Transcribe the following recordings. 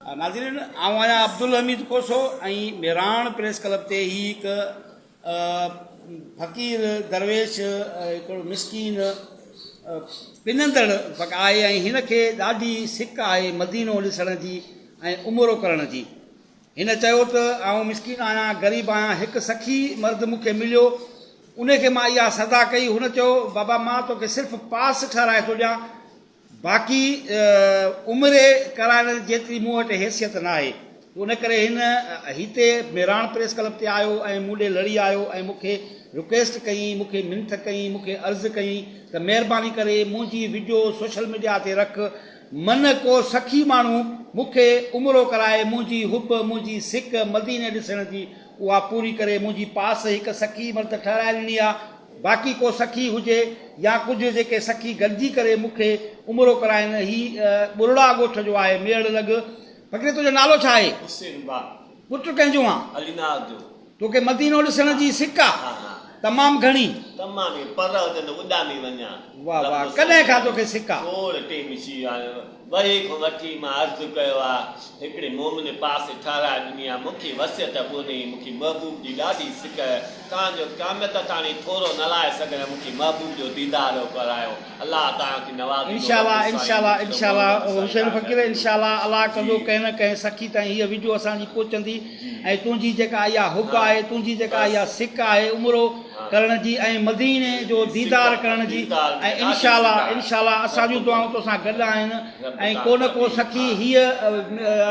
नाज़रीन आऊं आहियां अब्दुल हमीद कोसो ऐं मेराण प्रेस क्लब ते ही हिकु फ़क़ीर दरवेश हिकिड़ो मिसकीन पिनंदड़ आहे ऐं हिन खे ॾाढी सिक आहे मदीनो ॾिसण जी ऐं उमिरो करण जी। हिन चयो त आऊं मिसकीन आहियां, ग़रीब आहियां, हिकु सखी मर्द मूंखे मिलियो, उनखे मां इहा सदा कई। हुन चयो बाबा मां तोखे सिर्फ़ु पास ठहिराए थो ॾियां, बाक़ी उमिरे कराइण जेतिरी मूं वटि हैसियत न आहे। उन करे हिते मेराण प्रेस क्लब ते आयो ऐं मूं ॾे लड़ी आयो ऐं मूंखे रिक्वेस्ट कई, मूंखे मिंथ कई, मूंखे अर्ज़ु कई त महिरबानी करे मुंहिंजी वीडियो सोशल मीडिया ते रख। मन को सखी माण्हू मूंखे उमिरो कराए, मुंहिंजी हुब, मुंहिंजी सिक मदीने ॾिसण जी उहा पूरी करे। मुंहिंजी पास हिकु सखी मर्द ठहिराए ॾिनी आहे, बाक़ी को सखी हुजे या कुझु जेके सखी गॾिजी करे मूंखे उमिरो कराइनि। ही बुरड़ा ॻोठ जो आहे, मेड़ लॻ। फ़क़ीर तुंहिंजो नालो छा आहे? पुटु कंहिंजो आहे? तोखे मदीनो ॾिसण जी सिक आहे तमामु घणी? वाह वाह, कॾहिं खां तोखे सिक आहे? वरी खां वठी मां अर्ज़ु कयो आहे, हिकिड़े मोमिन पास ठाराए ॾिनी आहे, मूंखे वसियत कोन्हे, मूंखे महबूब जी ॾाढी सिक आहे। तव्हांजो क़यामत ताणी थोरो न लाहे सघे, मूंखे महबूब जो दीदार करायो। अलाह तव्हांखे नवाज़े। इंशाअल्लाह इंशाअल्लाह इंशाअल्लाह हुसैन फ़क़ीर, इंशाअल्लाह अलाह कंदो कंहिं न कंहिं सखी ताईं हीअ वीडियो असांजी पहुचंदी। ऐं तुंहिंजी जेका इहा हुब आहे, तुंहिंजी जेका इहा सिक आहे उमिरो करण जी ऐं मदीने जो दीदार करण जी, ऐं इंशाअल्लाह इंशाअल्लाह असांजूं दुआऊं तोसां गॾु आहिनि। ऐं को न को सखी हीअ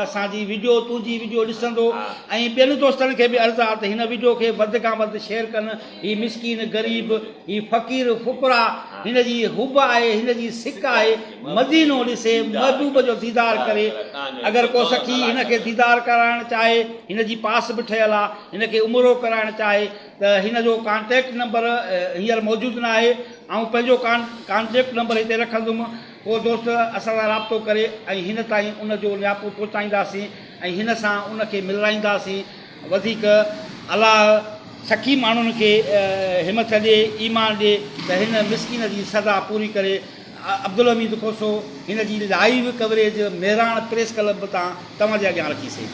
असांजी वीडियो, तुंहिंजी वीडियो ॾिसंदो ऐं ॿियनि दोस्तनि खे बि अर्ज़ु आहे त हिन वीडियो खे वधि खां वधि शेयर कनि। हीअ मिसकीन ग़रीब, हीअ फ़क़ीर फुकरा, हिन जी हुब आहे, हिन जी सिक आहे, मदीनो ॾिसे, महबूब जो दीदार करे। अगरि को सखी हिन खे दीदार कराइणु चाहे, हिन जी पास बि ठहियलु आहे, हिन खे उमिरो कराइणु चाहे त हिन जो कॉन्टेक्ट नंबर हींअर मौजूदु न आहे। ऐं पंहिंजो कॉन्टेक्ट नंबर हिते रखंदुमि, को दोस्त असां सां राब्तो करे ऐं हिन ताईं उनजो नियापो पहुचाईंदासीं ऐं हिन सां उनखे मिलाईंदासीं। वधीक अलाह सखी माण्हुनि खे हिमत ॾिए, ईमान ॾिए त हिन मिसकीन जी सदा पूरी करे। अब्दुल हमीद कोसो हिन जी लाइव कवरेज मेराण प्रेस क्लब तां तव्हांजे अॻियां रखीसीं।